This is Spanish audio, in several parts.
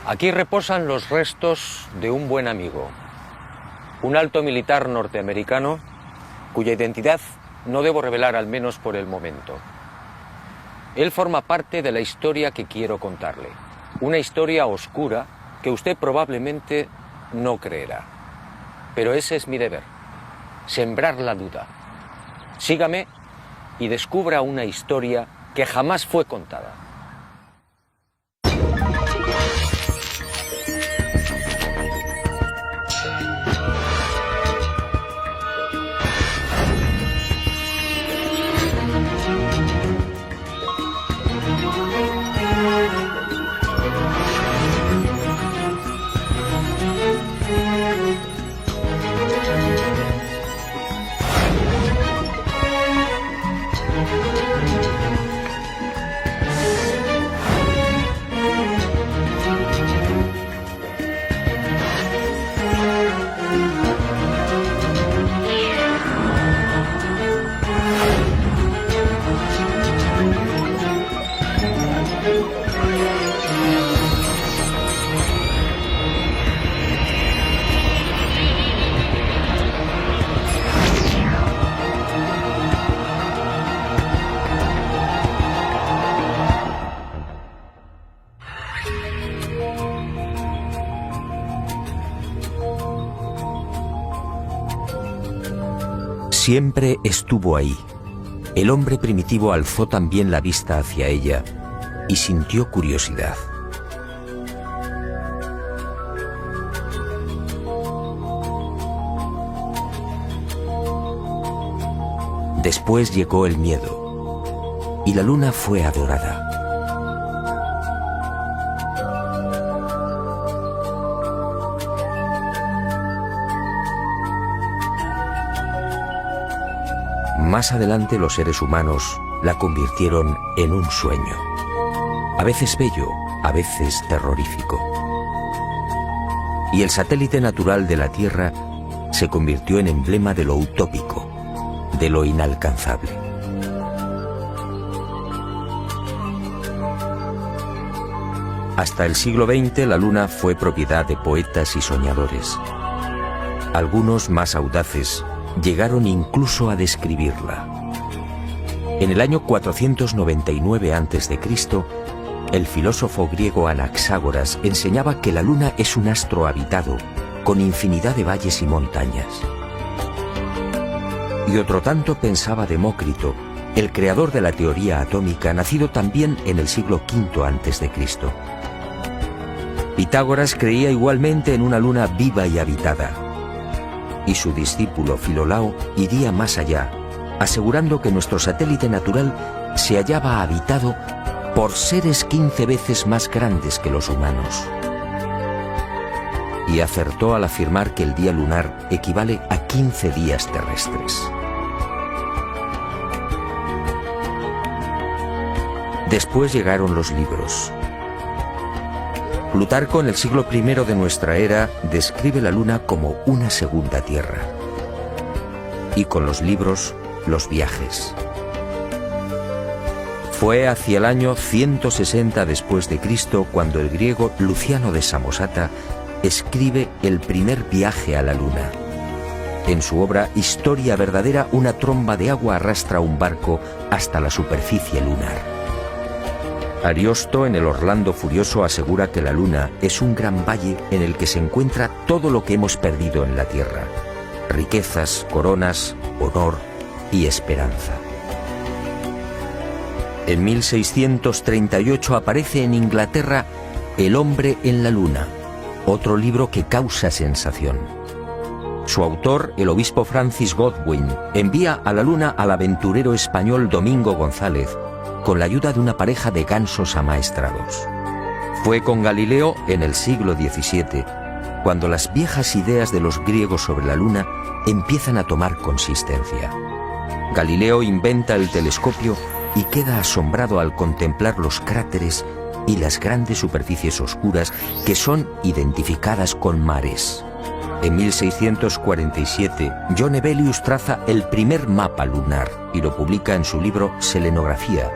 Aquí reposan los restos de un buen amigo, un alto militar norteamericano cuya identidad no debo revelar, al menos por el momento. Él forma parte de la historia que quiero contarle, una historia oscura que usted probablemente no creerá. Pero ese es mi deber, sembrar la duda. Sígame y descubra una historia que jamás fue contada. Siempre estuvo ahí. El hombre primitivo alzó también la vista hacia ella y sintió curiosidad. Después llegó el miedo y la luna fue adorada. Más adelante los seres humanos la convirtieron en un sueño, a veces bello, a veces terrorífico. Y el satélite natural de la Tierra se convirtió en emblema de lo utópico, de lo inalcanzable. Hasta el siglo XX la Luna fue propiedad de poetas y soñadores. Algunos más audaces llegaron incluso a describirla. En el año 499 a.C., el filósofo griego Anaxágoras enseñaba que la Luna es un astro habitado, con infinidad de valles y montañas. Y otro tanto pensaba Demócrito, el creador de la teoría atómica, nacido también en el siglo V a.C. Pitágoras creía igualmente en una luna viva y habitada. Y su discípulo Filolao iría más allá, asegurando que nuestro satélite natural se hallaba habitado por seres 15 veces más grandes que los humanos. Y acertó al afirmar que el día lunar equivale a 15 días terrestres. Después llegaron los libros. Plutarco, en el siglo I de nuestra era, describe la Luna como una segunda Tierra. Y con los libros, los viajes. Fue hacia el año 160 después de Cristo cuando el griego Luciano de Samosata escribe el primer viaje a la Luna. En su obra Historia verdadera, una tromba de agua arrastra un barco hasta la superficie lunar. Ariosto, en el Orlando Furioso, asegura que la Luna es un gran valle en el que se encuentra todo lo que hemos perdido en la Tierra: riquezas, coronas, honor y esperanza. En 1638 aparece en Inglaterra El hombre en la Luna, otro libro que causa sensación. Su autor, el obispo Francis Godwin, envía a la Luna al aventurero español Domingo González con la ayuda de una pareja de gansos amaestrados. Fue con Galileo en el siglo XVII, cuando las viejas ideas de los griegos sobre la Luna empiezan a tomar consistencia. Galileo inventa el telescopio y queda asombrado al contemplar los cráteres y las grandes superficies oscuras que son identificadas con mares. En 1647, John Hevelius traza el primer mapa lunar y lo publica en su libro Selenografía,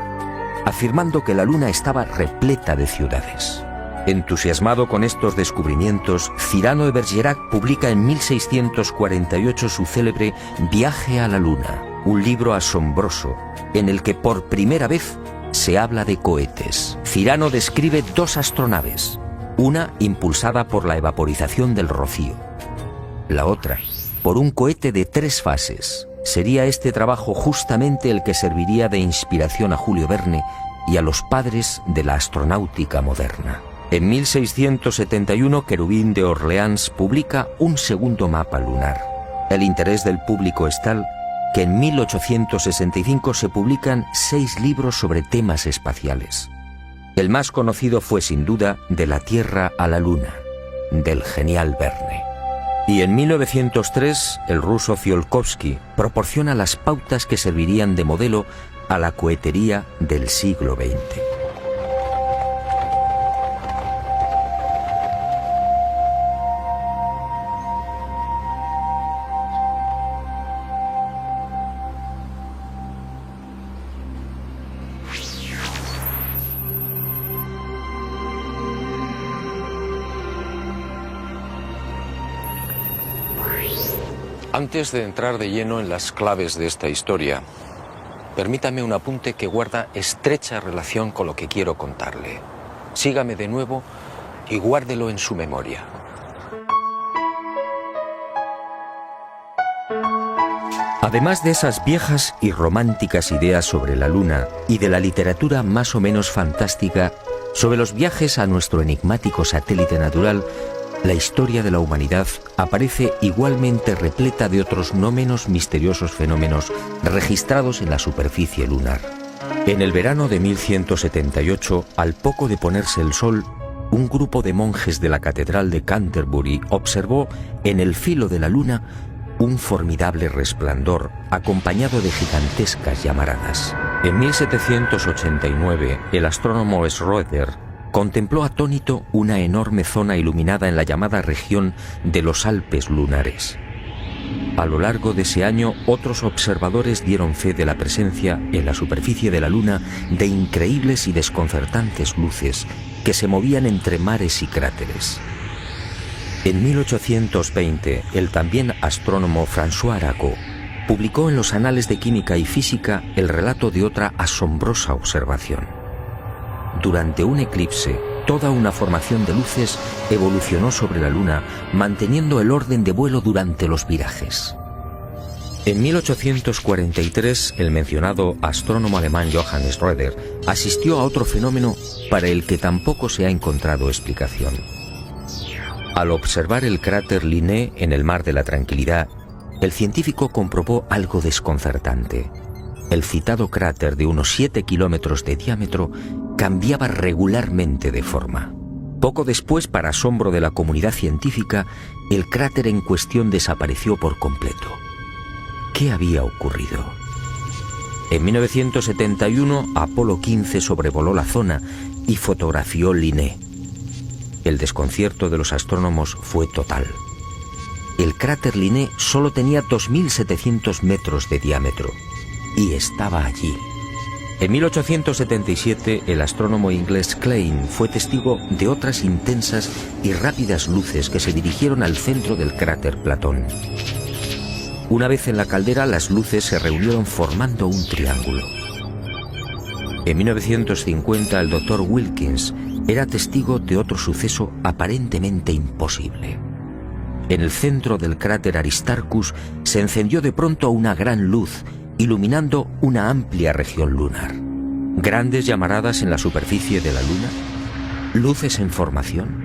afirmando que la Luna estaba repleta de ciudades. Entusiasmado con estos descubrimientos, Cyrano de Bergerac publica en 1648 su célebre Viaje a la Luna, un libro asombroso en el que por primera vez se habla de cohetes. Cyrano describe 2 astronaves, una impulsada por la evaporización del rocío, la otra por un cohete de 3 fases. Sería este trabajo justamente el que serviría de inspiración a Julio Verne y a los padres de la astronáutica moderna. En 1671, Querubín de Orleans publica un segundo mapa lunar. El interés del público es tal que en 1865 se publican 6 libros sobre temas espaciales. El más conocido fue sin duda De la Tierra a la Luna, del genial Verne. Y en 1903, el ruso Tsiolkovsky proporciona las pautas que servirían de modelo a la cohetería del siglo XX. Antes de entrar de lleno en las claves de esta historia, permítame un apunte que guarda estrecha relación con lo que quiero contarle. Sígame de nuevo y guárdelo en su memoria. Además de esas viejas y románticas ideas sobre la Luna y de la literatura más o menos fantástica sobre los viajes a nuestro enigmático satélite natural, la historia de la humanidad aparece igualmente repleta de otros no menos misteriosos fenómenos registrados en la superficie lunar. En el verano de 1178, al poco de ponerse el sol, un grupo de monjes de la Catedral de Canterbury observó en el filo de la Luna un formidable resplandor acompañado de gigantescas llamaradas. En 1789, el astrónomo Schroeder contempló atónito una enorme zona iluminada en la llamada región de los Alpes lunares. A lo largo de ese año, otros observadores dieron fe de la presencia en la superficie de la Luna de increíbles y desconcertantes luces que se movían entre mares y cráteres. En 1820, el también astrónomo François Arago publicó en los Anales de Química y Física el relato de otra asombrosa observación. Durante un eclipse, toda una formación de luces evolucionó sobre la Luna, manteniendo el orden de vuelo durante los virajes. En 1843, el mencionado astrónomo alemán Johann Schroeder asistió a otro fenómeno para el que tampoco se ha encontrado explicación. Al observar el cráter Linné en el Mar de la Tranquilidad, el científico comprobó algo desconcertante. El citado cráter de unos 7 kilómetros de diámetro cambiaba regularmente de forma. Poco después, para asombro de la comunidad científica, el cráter en cuestión desapareció por completo. ¿Qué había ocurrido? En 1971, Apolo 15 sobrevoló la zona y fotografió Linné. El desconcierto de los astrónomos fue total. El cráter Linné solo tenía 2.700 metros de diámetro y estaba allí. En 1877, el astrónomo inglés Klein fue testigo de otras intensas y rápidas luces que se dirigieron al centro del cráter Platón. Una vez en la caldera, las luces se reunieron formando un triángulo. En 1950, el Dr. Wilkins era testigo de otro suceso aparentemente imposible. En el centro del cráter Aristarchus se encendió de pronto una gran luz, iluminando una amplia región lunar. Grandes llamaradas en la superficie de la Luna, luces en formación.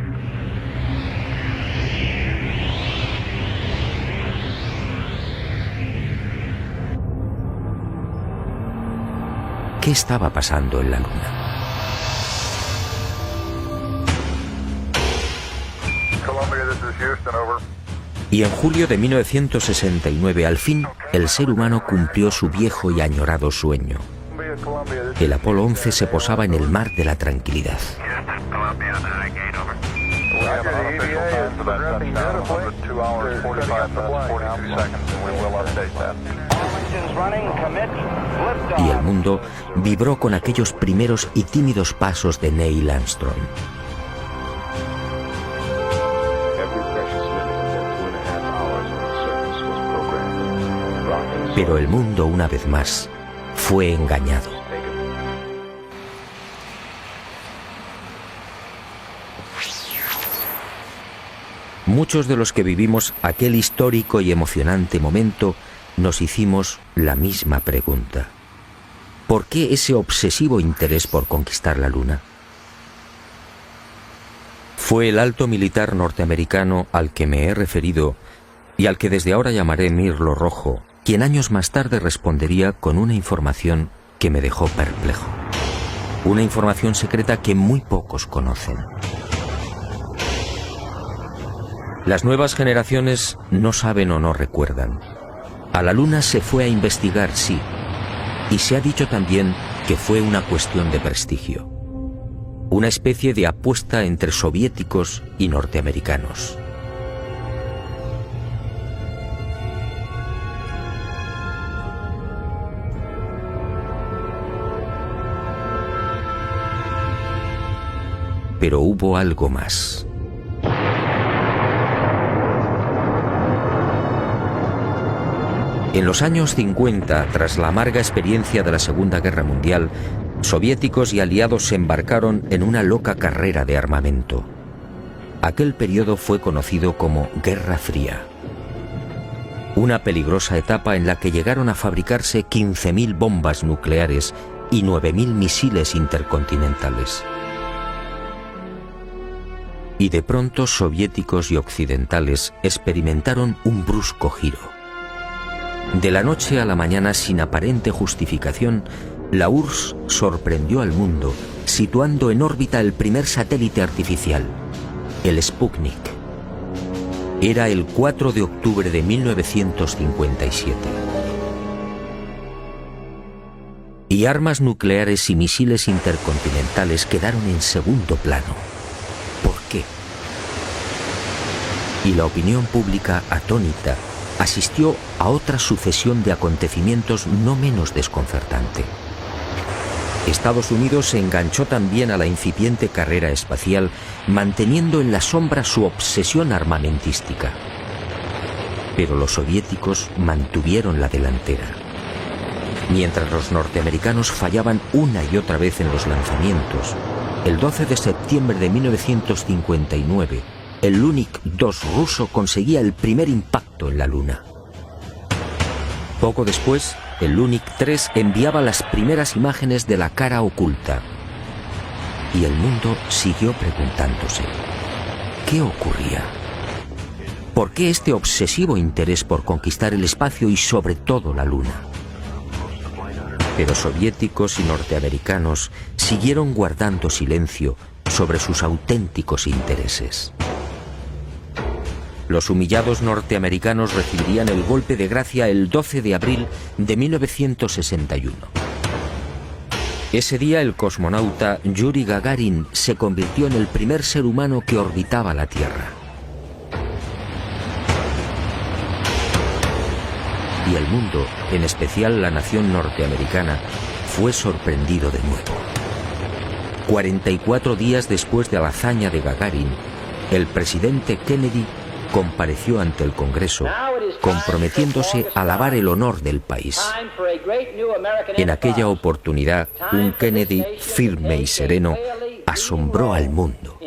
¿Qué estaba pasando en la Luna? Y en julio de 1969, al fin, el ser humano cumplió su viejo y añorado sueño. El Apolo 11 se posaba en el Mar de la Tranquilidad. Y el mundo vibró con aquellos primeros y tímidos pasos de Neil Armstrong. Pero el mundo, una vez más, fue engañado. Muchos de los que vivimos aquel histórico y emocionante momento nos hicimos la misma pregunta. ¿Por qué ese obsesivo interés por conquistar la Luna? Fue el alto militar norteamericano al que me he referido y al que desde ahora llamaré Mirlo Rojo, quien años más tarde respondería con una información que me dejó perplejo. Una información secreta que muy pocos conocen. Las nuevas generaciones no saben o no recuerdan. A la Luna se fue a investigar, sí, y se ha dicho también que fue una cuestión de prestigio. Una especie de apuesta entre soviéticos y norteamericanos. Pero hubo algo más. En los años 50, tras la amarga experiencia de la Segunda Guerra Mundial, soviéticos y aliados se embarcaron en una loca carrera de armamento. Aquel periodo fue conocido como Guerra Fría. Una peligrosa etapa en la que llegaron a fabricarse 15.000 bombas nucleares y 9.000 misiles intercontinentales. Y de pronto soviéticos y occidentales experimentaron un brusco giro. De la noche a la mañana, sin aparente justificación, la URSS sorprendió al mundo, situando en órbita el primer satélite artificial, el Sputnik. Era el 4 de octubre de 1957. Y armas nucleares y misiles intercontinentales quedaron en segundo plano. ¿Por qué? Y la opinión pública, atónita, asistió a otra sucesión de acontecimientos no menos desconcertante. Estados Unidos se enganchó también a la incipiente carrera espacial, manteniendo en la sombra su obsesión armamentística. Pero los soviéticos mantuvieron la delantera. Mientras los norteamericanos fallaban una y otra vez en los lanzamientos, el 12 de septiembre de 1959, el Lunik 2 ruso conseguía el primer impacto en la Luna. Poco después, el Lunik 3 enviaba las primeras imágenes de la cara oculta. Y el mundo siguió preguntándose, ¿qué ocurría? ¿Por qué este obsesivo interés por conquistar el espacio y sobre todo la Luna? Pero soviéticos y norteamericanos siguieron guardando silencio sobre sus auténticos intereses. Los humillados norteamericanos recibirían el golpe de gracia el 12 de abril de 1961. Ese día el cosmonauta Yuri Gagarin se convirtió en el primer ser humano que orbitaba la Tierra. Y el mundo, en especial la nación norteamericana, fue sorprendido de nuevo. 44 días después de la hazaña de Gagarin, el presidente Kennedy compareció ante el Congreso, comprometiéndose a lavar el honor del país. En aquella oportunidad, un Kennedy firme y sereno asombró al mundo.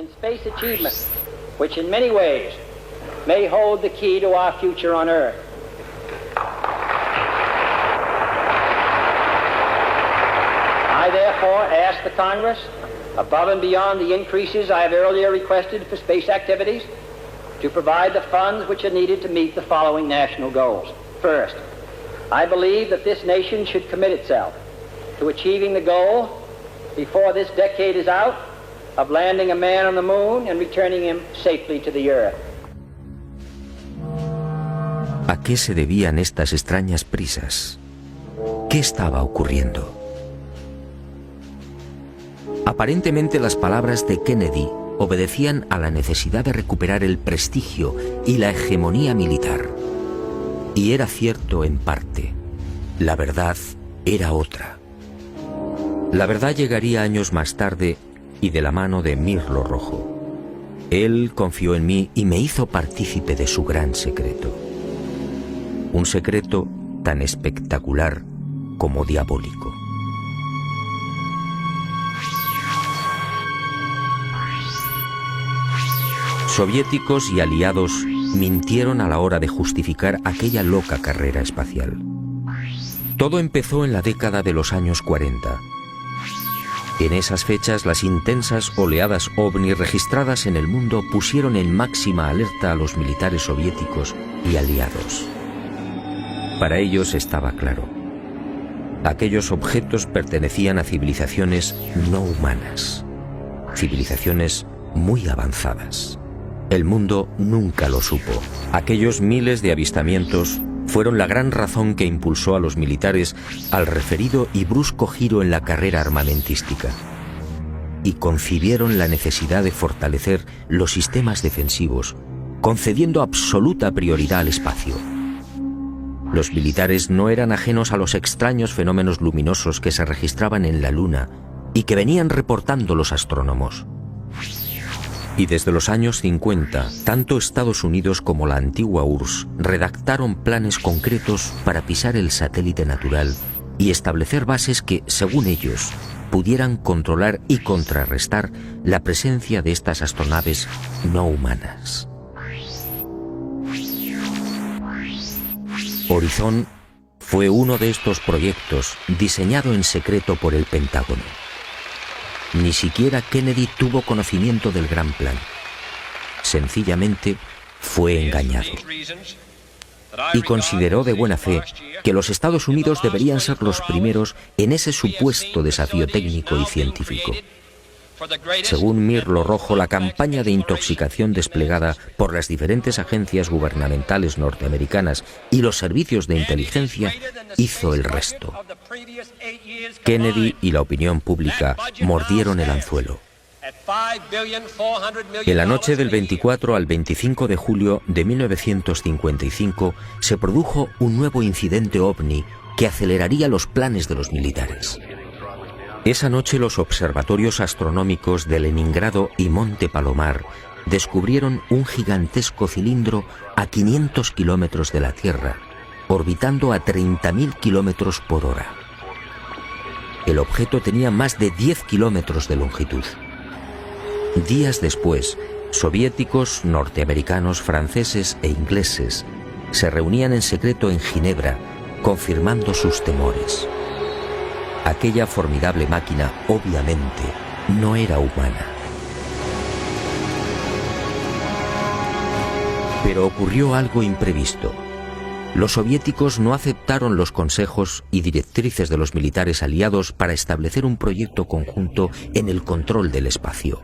I therefore ask the Congress, above and beyond the increases I have earlier requested for space activities, to provide the funds which are needed to meet the following national goals. First, I believe that this nation should commit itself to achieving the goal, before this decade is out, of landing a man on the moon and returning him safely to the Earth. ¿A qué se debían estas extrañas prisas? ¿Qué estaba ocurriendo? Aparentemente las palabras de Kennedy obedecían a la necesidad de recuperar el prestigio y la hegemonía militar. Y era cierto en parte. La verdad era otra. La verdad llegaría años más tarde y de la mano de Mirlo Rojo. Él confió en mí y me hizo partícipe de su gran secreto. Un secreto tan espectacular como diabólico. Soviéticos y aliados mintieron a la hora de justificar aquella loca carrera espacial. Todo empezó en la década de los años 40. En esas fechas, las intensas oleadas ovni registradas en el mundo pusieron en máxima alerta a los militares soviéticos y aliados. Para ellos estaba claro: aquellos objetos pertenecían a civilizaciones no humanas, civilizaciones muy avanzadas. El mundo nunca lo supo. Aquellos miles de avistamientos fueron la gran razón que impulsó a los militares al referido y brusco giro en la carrera armamentística, y concibieron la necesidad de fortalecer los sistemas defensivos, concediendo absoluta prioridad al espacio. Los militares no eran ajenos a los extraños fenómenos luminosos que se registraban en la Luna y que venían reportando los astrónomos. Y desde los años 50, tanto Estados Unidos como la antigua URSS redactaron planes concretos para pisar el satélite natural y establecer bases que, según ellos, pudieran controlar y contrarrestar la presencia de estas astronaves no humanas. Horizon fue uno de estos proyectos diseñado en secreto por el Pentágono. Ni siquiera Kennedy tuvo conocimiento del gran plan. Sencillamente fue engañado. Y consideró de buena fe que los Estados Unidos deberían ser los primeros en ese supuesto desafío técnico y científico. Según Mirlo Rojo, la campaña de intoxicación desplegada por las diferentes agencias gubernamentales norteamericanas y los servicios de inteligencia hizo el resto. Kennedy y la opinión pública mordieron el anzuelo. En la noche del 24 al 25 de julio de 1955 se produjo un nuevo incidente ovni que aceleraría los planes de los militares. Esa noche los observatorios astronómicos de Leningrado y Monte Palomar descubrieron un gigantesco cilindro a 500 kilómetros de la Tierra, orbitando a 30.000 kilómetros por hora. El objeto tenía más de 10 kilómetros de longitud. Días después, soviéticos, norteamericanos, franceses e ingleses se reunían en secreto en Ginebra, confirmando sus temores. Aquella formidable máquina, obviamente, no era humana. Pero ocurrió algo imprevisto. Los soviéticos no aceptaron los consejos y directrices de los militares aliados para establecer un proyecto conjunto en el control del espacio.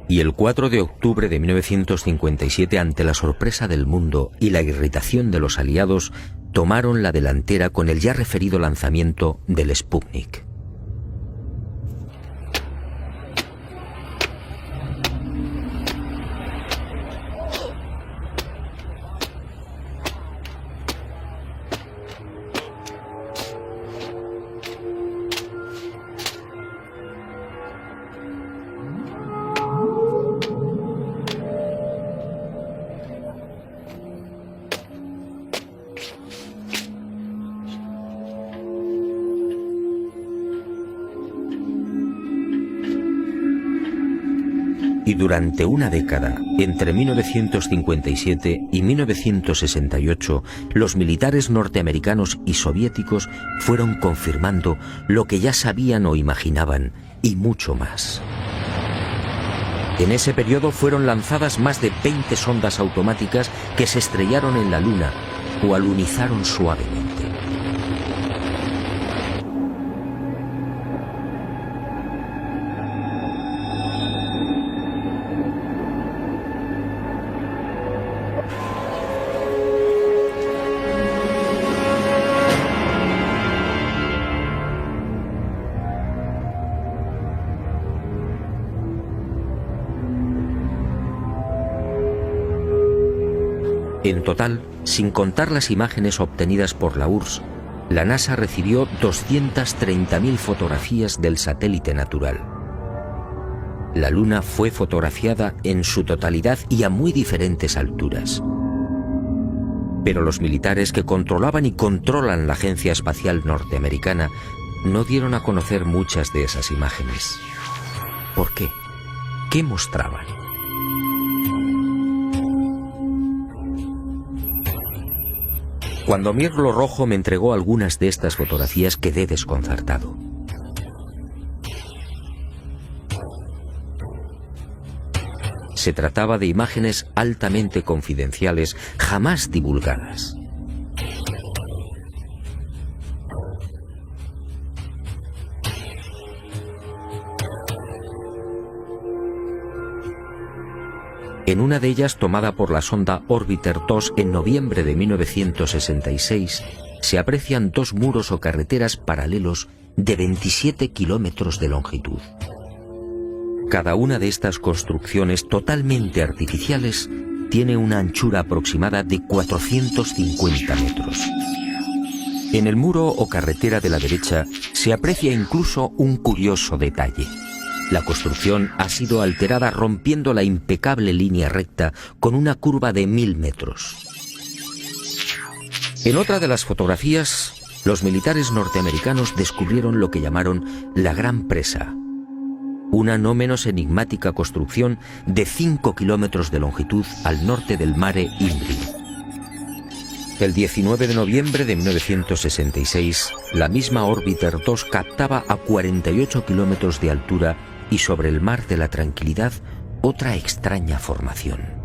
Y el 4 de octubre de 1957, ante la sorpresa del mundo y la irritación de los aliados, tomaron la delantera con el ya referido lanzamiento del Sputnik. Y durante una década, entre 1957 y 1968, los militares norteamericanos y soviéticos fueron confirmando lo que ya sabían o imaginaban, y mucho más. En ese periodo fueron lanzadas más de 20 sondas automáticas que se estrellaron en la Luna o alunizaron suavemente. En total, sin contar las imágenes obtenidas por la URSS, la NASA recibió 230.000 fotografías del satélite natural. La Luna fue fotografiada en su totalidad y a muy diferentes alturas. Pero los militares que controlaban y controlan la Agencia Espacial Norteamericana no dieron a conocer muchas de esas imágenes. ¿Por qué? ¿Qué mostraban? Cuando Mirlo Rojo me entregó algunas de estas fotografías quedé desconcertado. Se trataba de imágenes altamente confidenciales, jamás divulgadas. En una de ellas, tomada por la sonda Orbiter 2 en noviembre de 1966, se aprecian dos muros o carreteras paralelos de 27 kilómetros de longitud. Cada una de estas construcciones totalmente artificiales tiene una anchura aproximada de 450 metros. En el muro o carretera de la derecha se aprecia incluso un curioso detalle. La construcción ha sido alterada rompiendo la impecable línea recta con una curva de 1000 metros. En otra de las fotografías, los militares norteamericanos descubrieron lo que llamaron la Gran Presa, una no menos enigmática construcción de 5 kilómetros de longitud al norte del Mare Imbrium. El 19 de noviembre de 1966, la misma Orbiter 2 captaba a 48 kilómetros de altura y sobre el Mar de la Tranquilidad otra extraña formación.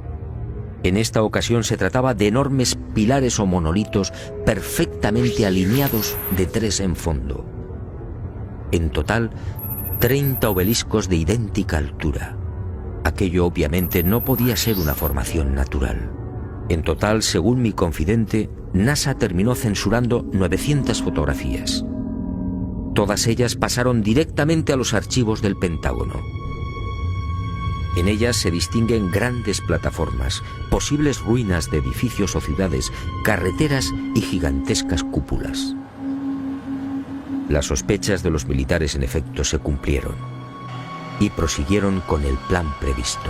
En esta ocasión se trataba de enormes pilares o monolitos perfectamente alineados de 3 en fondo. En total, 30 obeliscos de idéntica altura. Aquello obviamente no podía ser una formación natural. En total, según mi confidente, NASA terminó censurando 900 fotografías. Todas ellas pasaron directamente a los archivos del Pentágono. En ellas se distinguen grandes plataformas, posibles ruinas de edificios o ciudades, carreteras y gigantescas cúpulas. Las sospechas de los militares en efecto se cumplieron y prosiguieron con el plan previsto.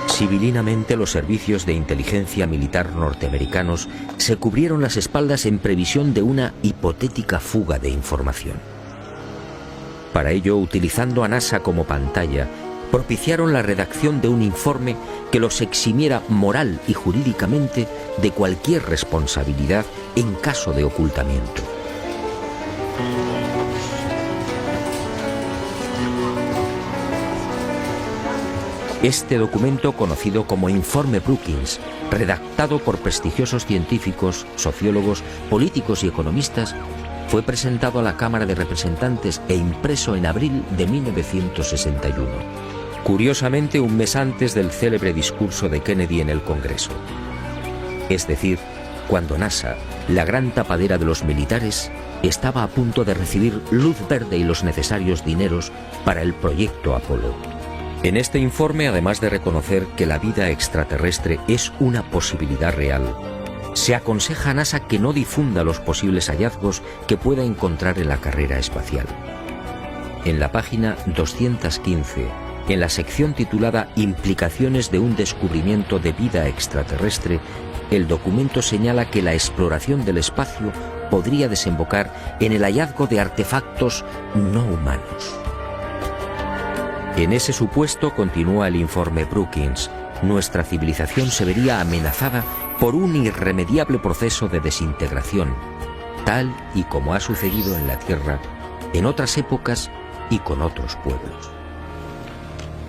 Civilinamente, los servicios de inteligencia militar norteamericanos se cubrieron las espaldas en previsión de una hipotética fuga de información. Para ello, utilizando a NASA como pantalla, propiciaron la redacción de un informe que los eximiera moral y jurídicamente de cualquier responsabilidad en caso de ocultamiento. Este documento, conocido como Informe Brookings, redactado por prestigiosos científicos, sociólogos, políticos y economistas, fue presentado a la Cámara de Representantes e impreso en abril de 1961, curiosamente un mes antes del célebre discurso de Kennedy en el Congreso. Es decir, cuando NASA, la gran tapadera de los militares, estaba a punto de recibir luz verde y los necesarios dineros para el proyecto Apolo. En este informe, además de reconocer que la vida extraterrestre es una posibilidad real, se aconseja a NASA que no difunda los posibles hallazgos que pueda encontrar en la carrera espacial. En la página 215, en la sección titulada Implicaciones de un descubrimiento de vida extraterrestre, el documento señala que la exploración del espacio podría desembocar en el hallazgo de artefactos no humanos. En ese supuesto, continúa el informe Brookings, nuestra civilización se vería amenazada por un irremediable proceso de desintegración, tal y como ha sucedido en la Tierra en otras épocas y con otros pueblos.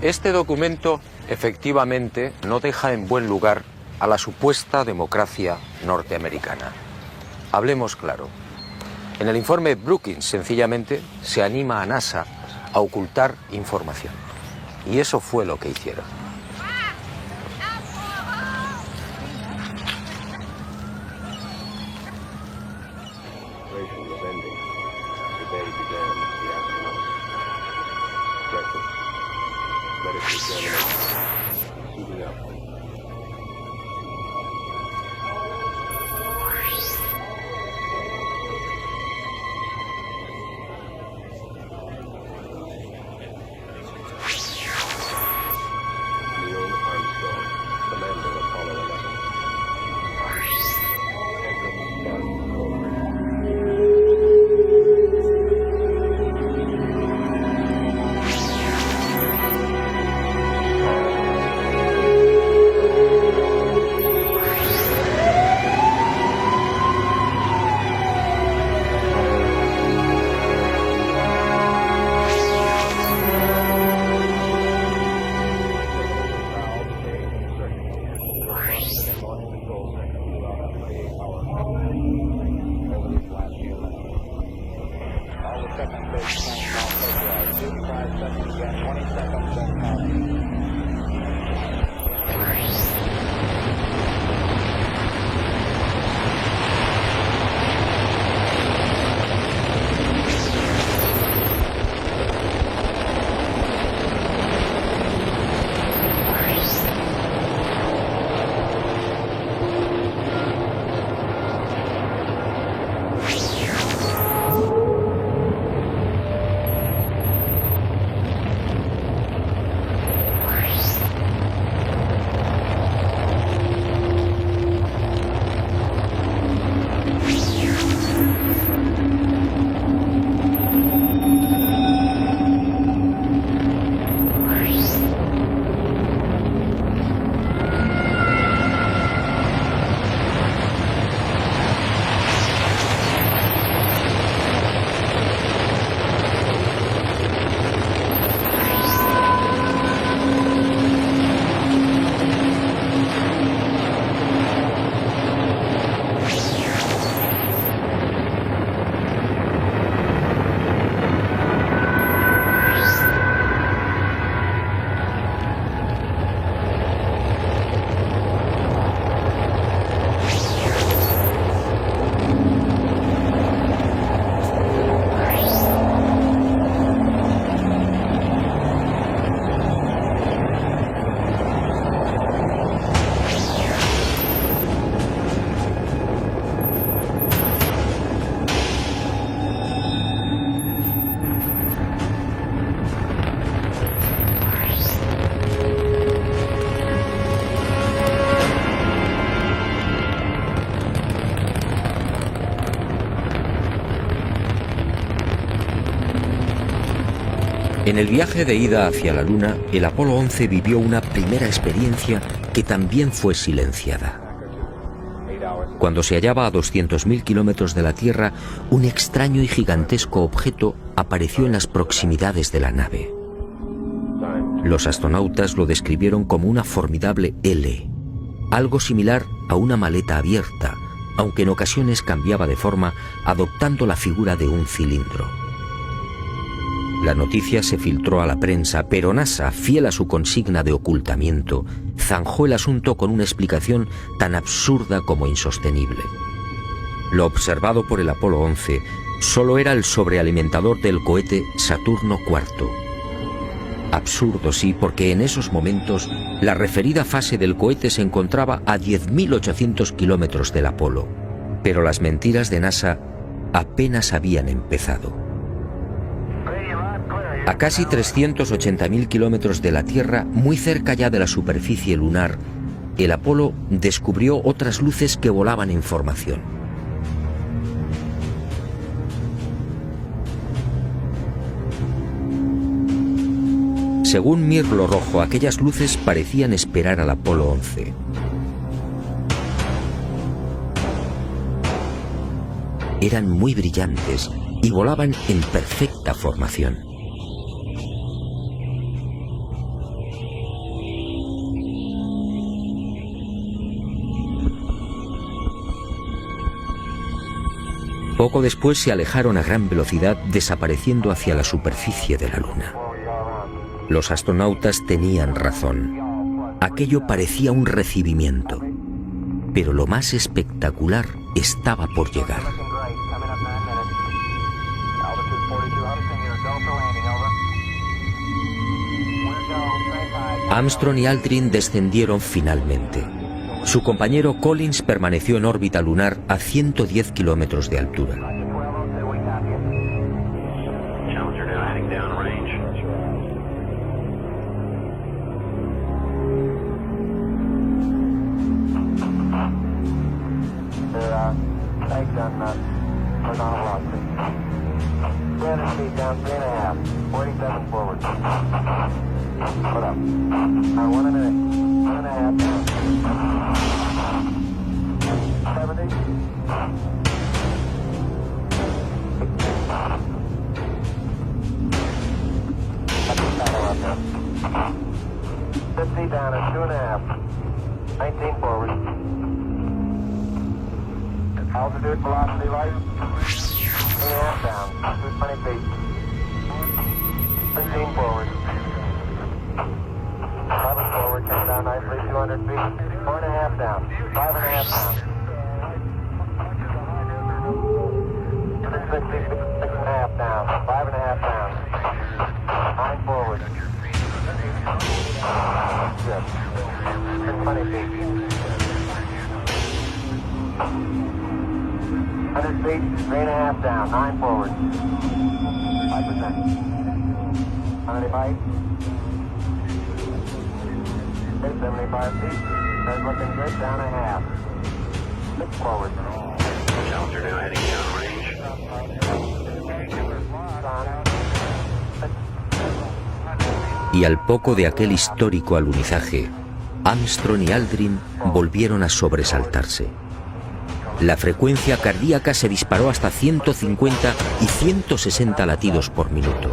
Este documento, efectivamente, no deja en buen lugar a la supuesta democracia norteamericana. Hablemos claro. En el informe Brookings, sencillamente, se anima a NASA a ocultar información. Y eso fue lo que hicieron. En el viaje de ida hacia la Luna, el Apolo 11 vivió una primera experiencia que también fue silenciada. Cuando se hallaba a 200.000 kilómetros de la Tierra, un extraño y gigantesco objeto apareció en las proximidades de la nave. Los astronautas lo describieron como una formidable L, algo similar a una maleta abierta, aunque en ocasiones cambiaba de forma, adoptando la figura de un cilindro. La noticia se filtró a la prensa, pero NASA, fiel a su consigna de ocultamiento, zanjó el asunto con una explicación tan absurda como insostenible. Lo observado por el Apolo 11 solo era el sobrealimentador del cohete Saturno IV. Absurdo, sí, porque en esos momentos la referida fase del cohete se encontraba a 10.800 kilómetros del Apolo. Pero las mentiras de NASA apenas habían empezado. A casi 380.000 kilómetros de la Tierra, muy cerca ya de la superficie lunar, el Apolo descubrió otras luces que volaban en formación. Según Mirlo Rojo, aquellas luces parecían esperar al Apolo 11. Eran muy brillantes y volaban en perfecta formación. Poco después se alejaron a gran velocidad, desapareciendo hacia la superficie de la Luna. Los astronautas tenían razón. Aquello parecía un recibimiento. Pero lo más espectacular estaba por llegar. Armstrong y Aldrin descendieron finalmente. Su compañero Collins permaneció en órbita lunar a 110 kilómetros de altura. Altitude, velocity, light. 3.5 down. 220 feet. forward. Good. 20 feet. 100 feet, 3.5 down, 9 forward. 5%. 75. 75 feet. That's looking good, down a half. 6 forward. Challenger now heading downrange. Y al poco de aquel histórico alunizaje, Armstrong y Aldrin volvieron a sobresaltarse. La frecuencia cardíaca se disparó hasta 150 y 160 latidos por minuto.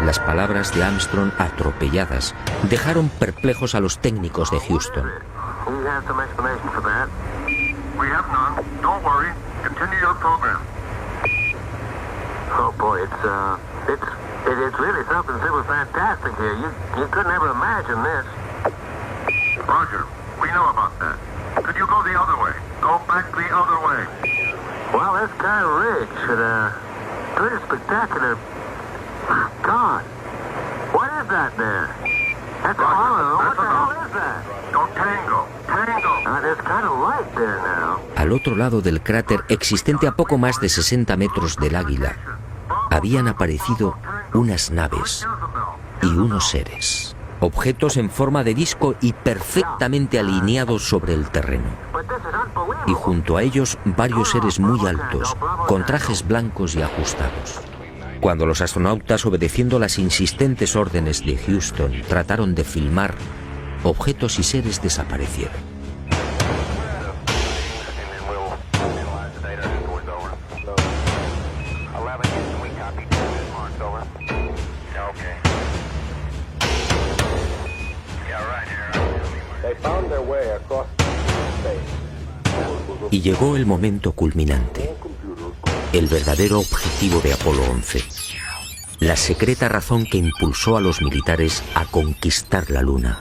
Las palabras de Armstrong, atropelladas, dejaron perplejos a los técnicos de Houston. Oh boy, it's really something super fantastic here. You could never imagine this. Roger, we know about that. Could you go the other way? Go back the other way. Well, that's kind of rich and pretty spectacular. My God, what is that there? That's Roger, what the hell is that? Don't tango. There's kind of light there now. Al otro lado del cráter, existente a poco más de 60 metros del Águila, habían aparecido unas naves y unos seres, objetos en forma de disco y perfectamente alineados sobre el terreno. Y junto a ellos varios seres muy altos, con trajes blancos y ajustados. Cuando los astronautas, obedeciendo las insistentes órdenes de Houston, trataron de filmar, objetos y seres desaparecieron. Y llegó el momento culminante, el verdadero objetivo de Apolo 11, la secreta razón que impulsó a los militares a conquistar la Luna.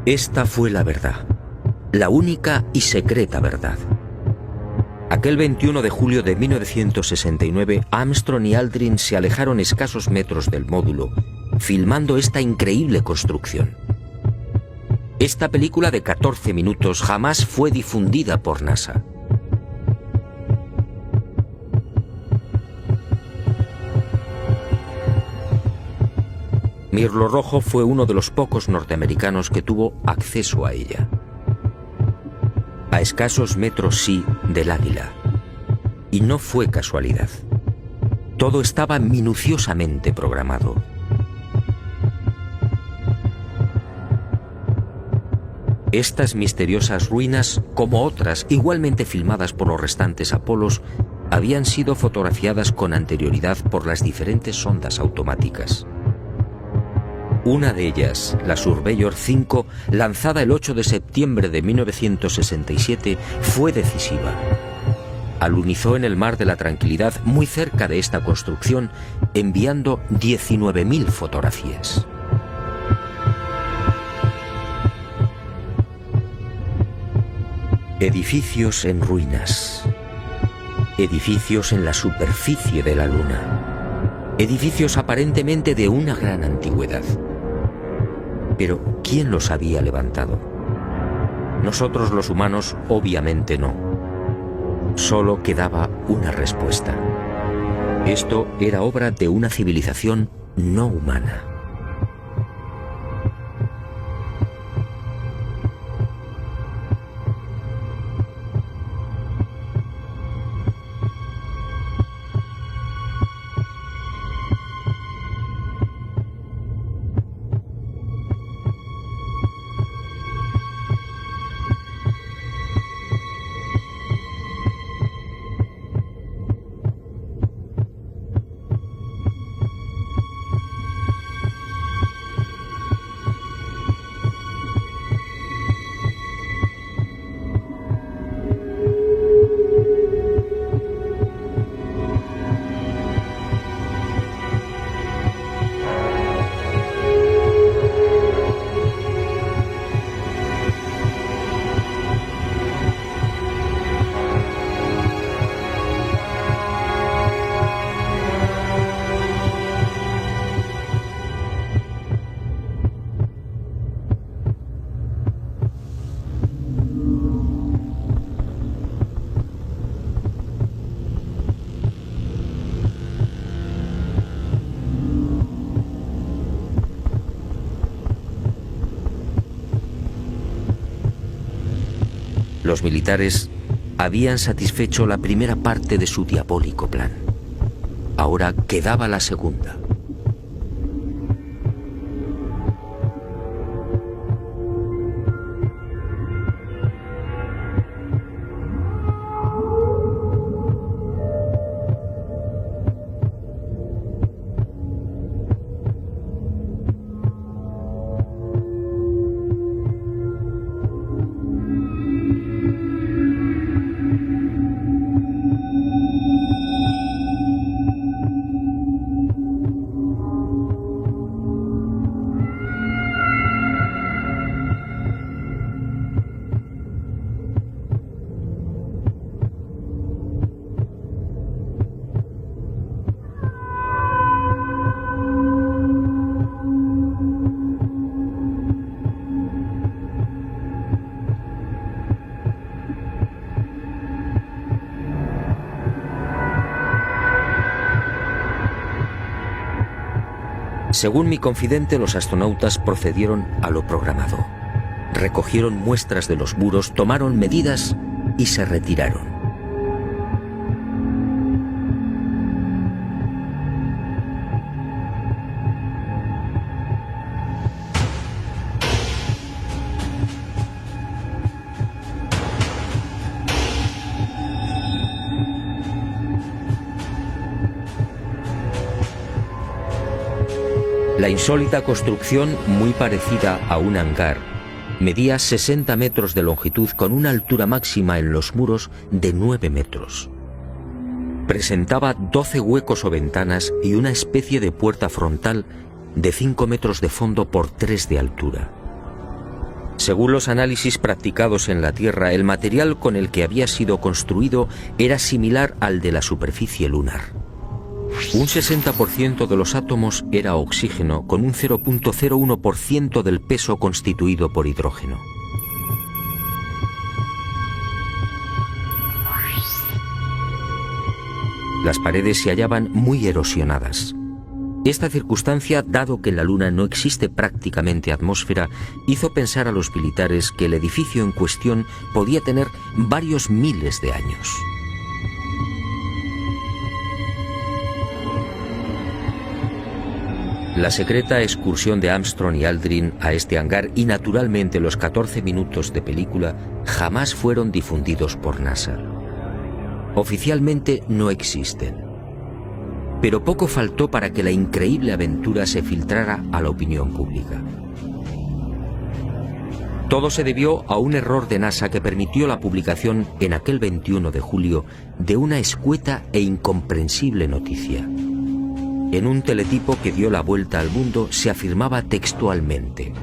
Esta fue la verdad, la única y secreta verdad. Aquel 21 de julio de 1969, Armstrong y Aldrin se alejaron escasos metros del módulo, filmando esta increíble construcción. Esta película de 14 minutos jamás fue difundida por NASA. Mirlo Rojo fue uno de los pocos norteamericanos que tuvo acceso a ella. A escasos metros, sí, del Águila. Y no fue casualidad. Todo estaba minuciosamente programado. Estas misteriosas ruinas, como otras igualmente filmadas por los restantes Apolos, habían sido fotografiadas con anterioridad por las diferentes sondas automáticas. Una de ellas, la Surveyor 5, lanzada el 8 de septiembre de 1967, fue decisiva. Alunizó en el Mar de la Tranquilidad, muy cerca de esta construcción, enviando 19.000 fotografías. Edificios en ruinas. Edificios en la superficie de la Luna. Edificios aparentemente de una gran antigüedad. Pero, ¿quién los había levantado? Nosotros los humanos, obviamente no. Solo quedaba una respuesta. Esto era obra de una civilización no humana. Los militares habían satisfecho la primera parte de su diabólico plan. Ahora quedaba la segunda. Según mi confidente, los astronautas procedieron a lo programado. Recogieron muestras de los muros, tomaron medidas y se retiraron. La insólita construcción, muy parecida a un hangar, medía 60 metros de longitud con una altura máxima en los muros de 9 metros. Presentaba 12 huecos o ventanas y una especie de puerta frontal de 5 metros de fondo por 3 de altura. Según los análisis practicados en la Tierra, el material con el que había sido construido era similar al de la superficie lunar. Un 60% de los átomos era oxígeno, con un 0.01% del peso constituido por hidrógeno. Las paredes se hallaban muy erosionadas. Esta circunstancia, dado que en la Luna no existe prácticamente atmósfera, hizo pensar a los militares que el edificio en cuestión podía tener varios miles de años. La secreta excursión de Armstrong y Aldrin a este hangar y naturalmente los 14 minutos de película jamás fueron difundidos por NASA. Oficialmente no existen. Pero poco faltó para que la increíble aventura se filtrara a la opinión pública. Todo se debió a un error de NASA que permitió la publicación en aquel 21 de julio de una escueta e incomprensible noticia. En un teletipo que dio la vuelta al mundo se afirmaba textualmente: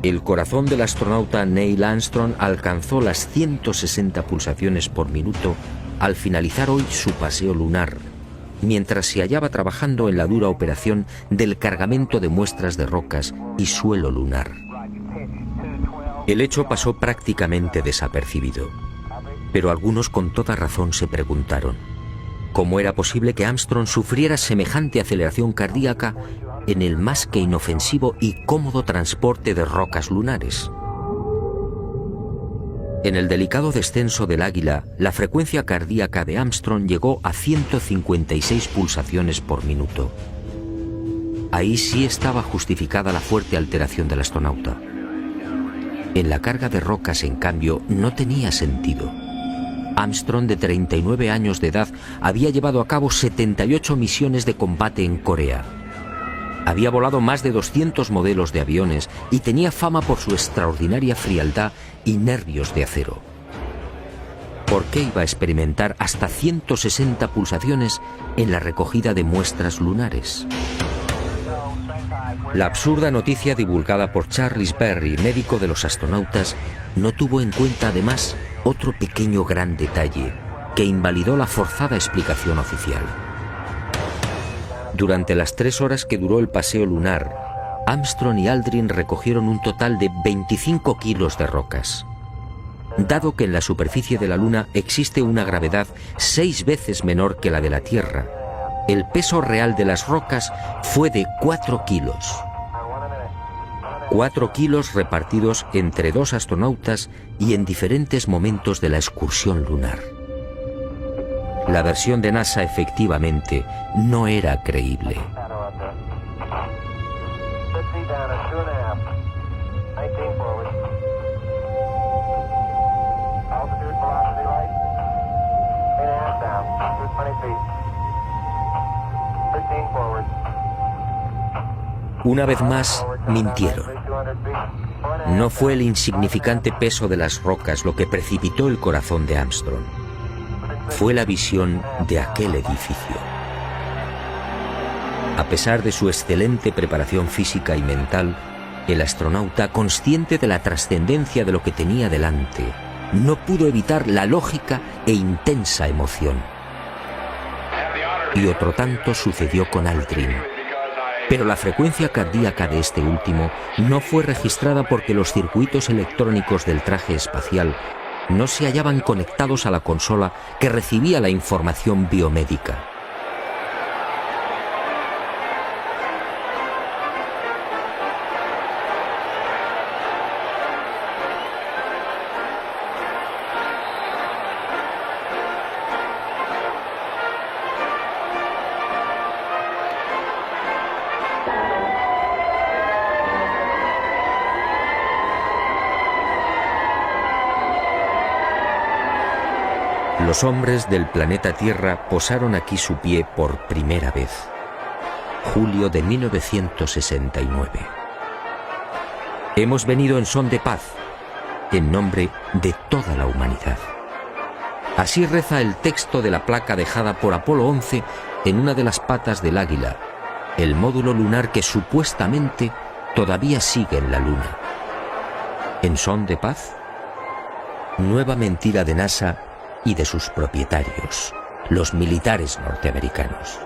el corazón del astronauta Neil Armstrong alcanzó las 160 pulsaciones por minuto al finalizar hoy su paseo lunar, mientras se hallaba trabajando en la dura operación del cargamento de muestras de rocas y suelo lunar. El hecho pasó prácticamente desapercibido, pero algunos con toda razón se preguntaron ¿cómo era posible que Armstrong sufriera semejante aceleración cardíaca en el más que inofensivo y cómodo transporte de rocas lunares? En el delicado descenso del Águila, la frecuencia cardíaca de Armstrong llegó a 156 pulsaciones por minuto. Ahí sí estaba justificada la fuerte alteración del astronauta. En la carga de rocas, en cambio, no tenía sentido. Armstrong, de 39 años de edad, había llevado a cabo 78 misiones de combate en Corea. Había volado más de 200 modelos de aviones y tenía fama por su extraordinaria frialdad y nervios de acero. ¿Por qué iba a experimentar hasta 160 pulsaciones en la recogida de muestras lunares? La absurda noticia divulgada por Charles Berry, médico de los astronautas, no tuvo en cuenta además otro pequeño gran detalle que invalidó la forzada explicación oficial. Durante las 3 horas que duró el paseo lunar, Armstrong y Aldrin recogieron un total de 25 kilos de rocas. Dado que en la superficie de la Luna existe una gravedad 6 veces menor que la de la Tierra, el peso real de las rocas fue de 4 kilos. 4 kilos repartidos entre 2 astronautas y en diferentes momentos de la excursión lunar. La versión de NASA efectivamente no era creíble. Una vez más, mintieron. No fue el insignificante peso de las rocas lo que precipitó el corazón de Armstrong. Fue la visión de aquel edificio. A pesar de su excelente preparación física y mental, el astronauta, consciente de la trascendencia de lo que tenía delante, no pudo evitar la lógica e intensa emoción. Y otro tanto sucedió con Aldrin. Pero la frecuencia cardíaca de este último no fue registrada porque los circuitos electrónicos del traje espacial no se hallaban conectados a la consola que recibía la información biomédica. Los hombres del planeta Tierra posaron aquí su pie por primera vez. Julio de 1969. Hemos venido en son de paz, en nombre de toda la humanidad. Así reza el texto de la placa dejada por Apolo 11 en una de las patas del Águila, el módulo lunar que supuestamente todavía sigue en la Luna. ¿En son de paz? Nueva mentira de NASA y de sus propietarios, los militares norteamericanos.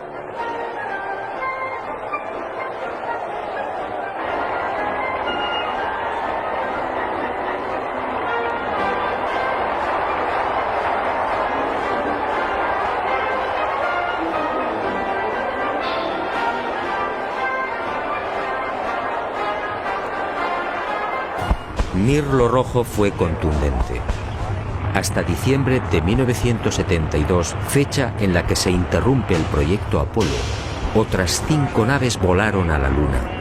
Mirlo Rojo fue contundente. Hasta diciembre de 1972, fecha en la que se interrumpe el proyecto Apolo, otras 5 naves volaron a la Luna.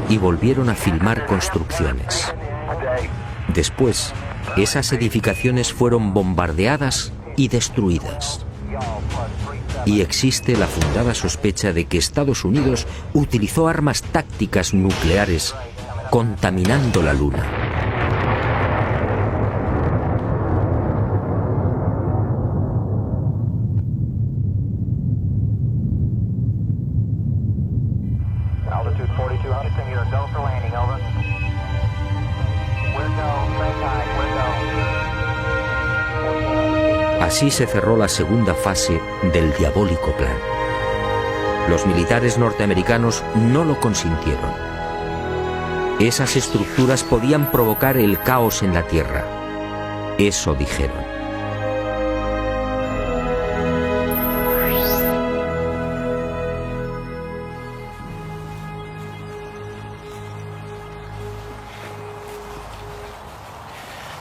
Y volvieron a filmar construcciones. Después, esas edificaciones fueron bombardeadas y destruidas. Y existe la fundada sospecha de que Estados Unidos utilizó armas tácticas nucleares contaminando la Luna. Así se cerró la segunda fase del diabólico plan. Los militares norteamericanos no lo consintieron. Esas estructuras podían provocar el caos en la Tierra. Eso dijeron.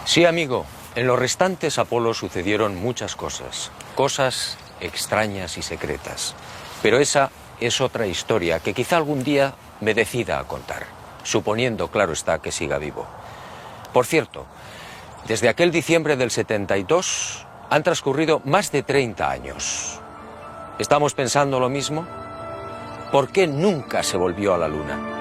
Sí, amigo. En los restantes Apolo sucedieron muchas cosas, cosas extrañas y secretas. Pero esa es otra historia que quizá algún día me decida a contar, suponiendo, claro está, que siga vivo. Por cierto, desde aquel diciembre del 72 han transcurrido más de 30 años. ¿Estamos pensando lo mismo? ¿Por qué nunca se volvió a la Luna?